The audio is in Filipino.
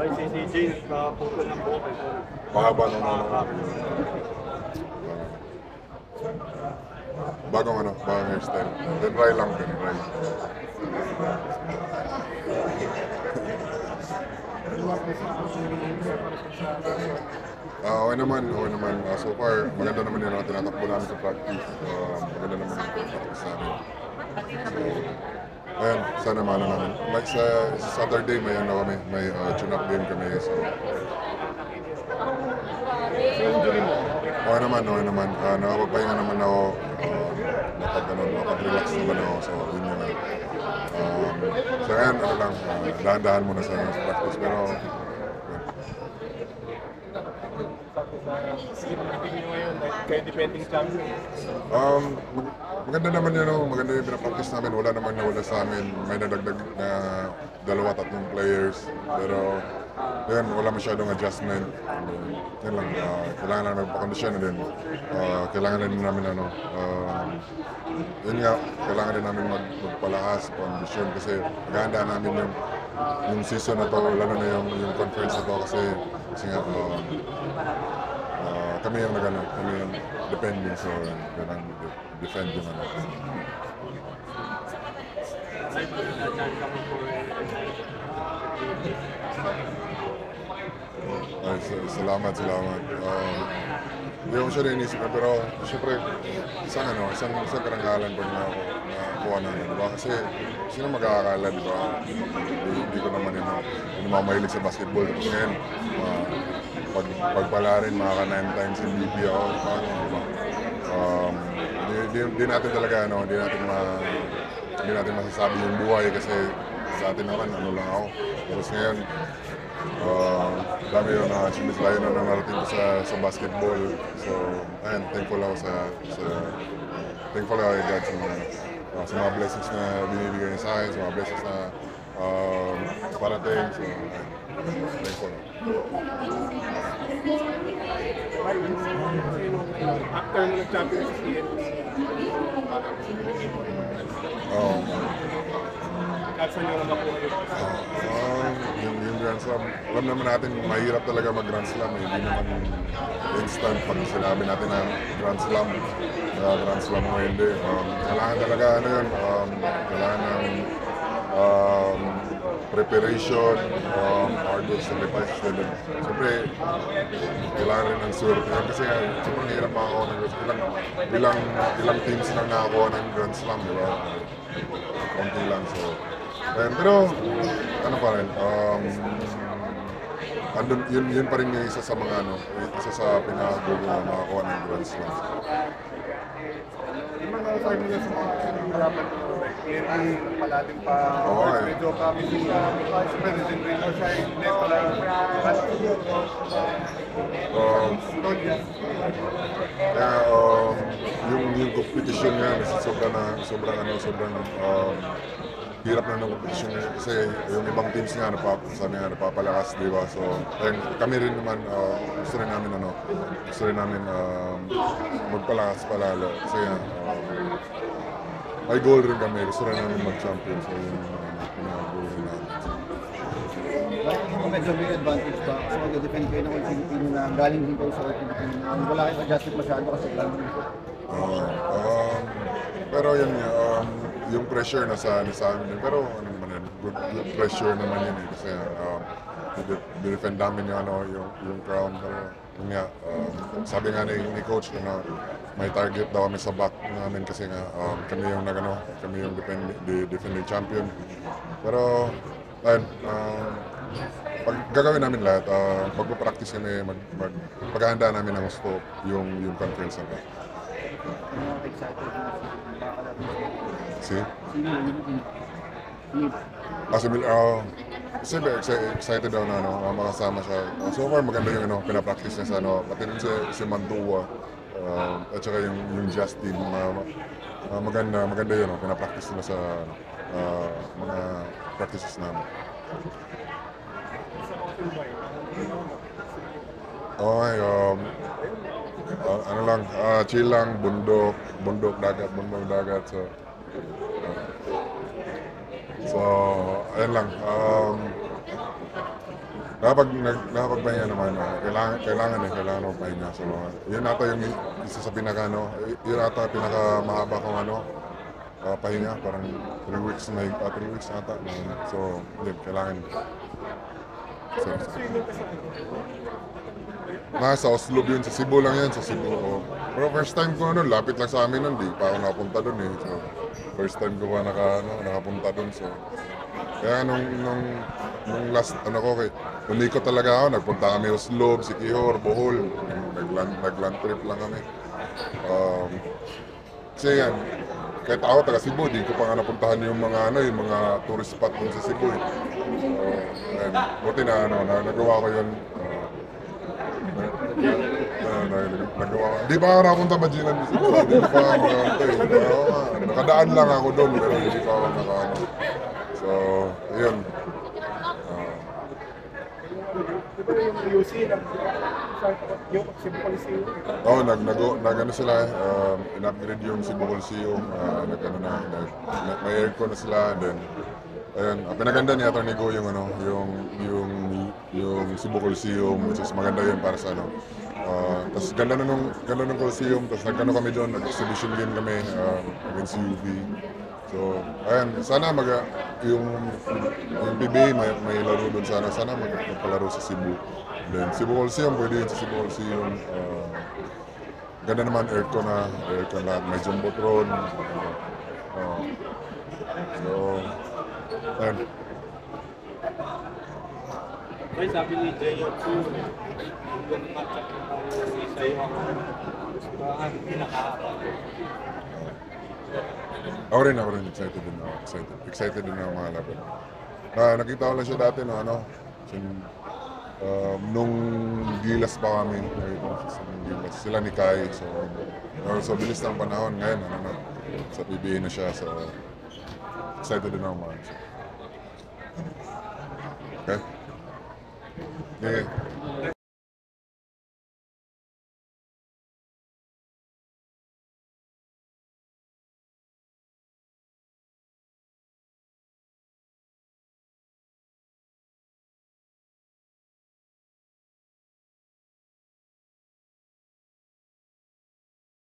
Si CJ, nagkaputo ng buhok. Mahaba nung ano. Bagong hairstyle. Dry lang din, dry. Okay naman. So far, maganda naman yung tinatakbo namin sa practice. Maganda naman yung practice namin. So, ayun, sana maano namin. Like sa Saturday, may kami, may tune-up game kami. So, okay naman. Nakapagpahinga naman ako. Nakapag-relax naman ako. So, yun yung so ayan, dahan-dahan muna sa practice. Pero, Kaya defending champion. Maganda naman yun, maganda yung pinapractice namin. Wala naman nawala sa amin. May nadagdag na 2-3 players. Pero, yun, wala masyadong adjustment. Yun lang, kailangan lang magpakondisyon din. Kailangan din namin yun nga, kailangan din namin magpalakas, kondisyon kasi maganda namin yung season na to, lalo na yung conference na to kasi nga, kami yung depending, so kailangan defend yung Salamat. Hindi ko siya rin inisip pero syempre isang karangalan pag nakuha namin, diba? Kasi sino mag-aakala, diba? Hindi ko naman hindi mamahilig sa basketball. Tapos ngayon, pagpala rin maka 9 times MVP ako, diba? Di natin talaga, hindi natin masasabi yung buhay kasi sa atin naman, lang ako. Tapos ngayon, dami yung sinislayo na narating ko sa basketball. So, ayun, thankful ako kay God sa mga blessings na binibigay niya sa akin, sa mga blessings na parating. So, thankful. After nag-champion sa CNP, saan nyo naman po yung Grand Slam, alam naman natin mahirap talaga mag-Grand Slam. Hindi naman instant pag sinabi natin na Grand Slam o hindi. Kailangan talaga kailangan ng preparation, hard work, sacrifice. Siyempre, kailangan rin ng swerte kasi sobrang hirap makakuha ng Grand Slam. Ilang teams lang nakakuha ng Grand Slam, di ba? Konti lang. So, pero ano pa rin, yun pa rin yung isa sa pinakagulo na makakuha ng Grand Slam. Yung mga formula sa mga harapan ko, PNP, palating pa, medyo kami si President Rino siya yung next yung competition nga, sobrang hirap na ng competition kasi yung ibang teams nga napapalakas, di ba? So, kami rin naman gusto rin namin magpalakas palalo kasi may goal rin kami, gusto rin namin mag-champion, so yun pinag-goal rin namin. Medyo may advantage pa kasi mag-defend kayo ng Pilipino na galing din kayo sa Pilipino na wala kayong adjustment masyado kasi lang. Pero yun yung pressure na sa amin din. Pero ano naman yun, good pressure naman yun kasi defend namin yung crown. Pero yun nga, sabi nga ni coach na may target daw kami sa back namin kasi nga kami yung defending champion. Pero ayun, pag gagawin namin lahat, pagpapractice kami, paghahanda namin ng gusto yung conference na ba. See? Siyempre, excited daw na makasama siya. So far, maganda yung pinapractice niya sa pati rin si Mantua at saka yung Justin. Maganda yun, pinapractice nila sa mga practices namin. Okay, chill lang, bundok, dagat. So ayun lang. Nakapagpahinga naman. Kailangan magpahinga. So, yun ata yung isa sa yun ata pinakamahaba kong pahinga. Parang 3 weeks ata. So, yun, kailangan. So, nasa Oslo yun, sa Cebu lang yan, sa Cebu. Oh. Pero first time ko lapit lang sa amin nun, di pa ako nakapunta dun eh. So, first time ko pa nakapunta dun. So, kaya nung last, umikot talaga ako, nagpunta kami Oslo, Siquijor, Bohol, nag-land trip lang kami. Kasi yan, kahit ako taga Cebu, di ko pa nga napuntahan yung mga tourist spot dun sa Cebu eh. And, buti nagawa ko yun. Nagawa ko. Di pa ako nakapunta Magellan sa Cebu, di pa ako nakadaan lang ako doon, pero hindi pa ako So, yun. Pero yung UC, yung Cebu Coliseum. Nag-ano sila, in-upgrade yung Cebu Coliseum, may aircon na sila, then, ayun, pinaganda ni Atty. Go yung Cebu Coliseum, which is maganda yun para sa tapos ganda ng Coliseum, tapos kami doon, nag-exhibition din kami against UV. So, ayan, sana yung PBA may laro doon sana magpalaro sa Cebu. Then Cebu Coliseum, pwede yun sa Cebu Coliseum. Ganda naman aircon lahat, may jumbotron. So, ayan. Ay, sabi ni J.O.2, yung matchup ng sa'yo ang pinaka-haba. Ako rin, excited din ako mga laban. Nakita ko lang siya dati nung Gilas pa kami, sila ni Kai. So bilis ng panahon ngayon, sa PBA na siya. So, excited din ako mga. Okay? Okay.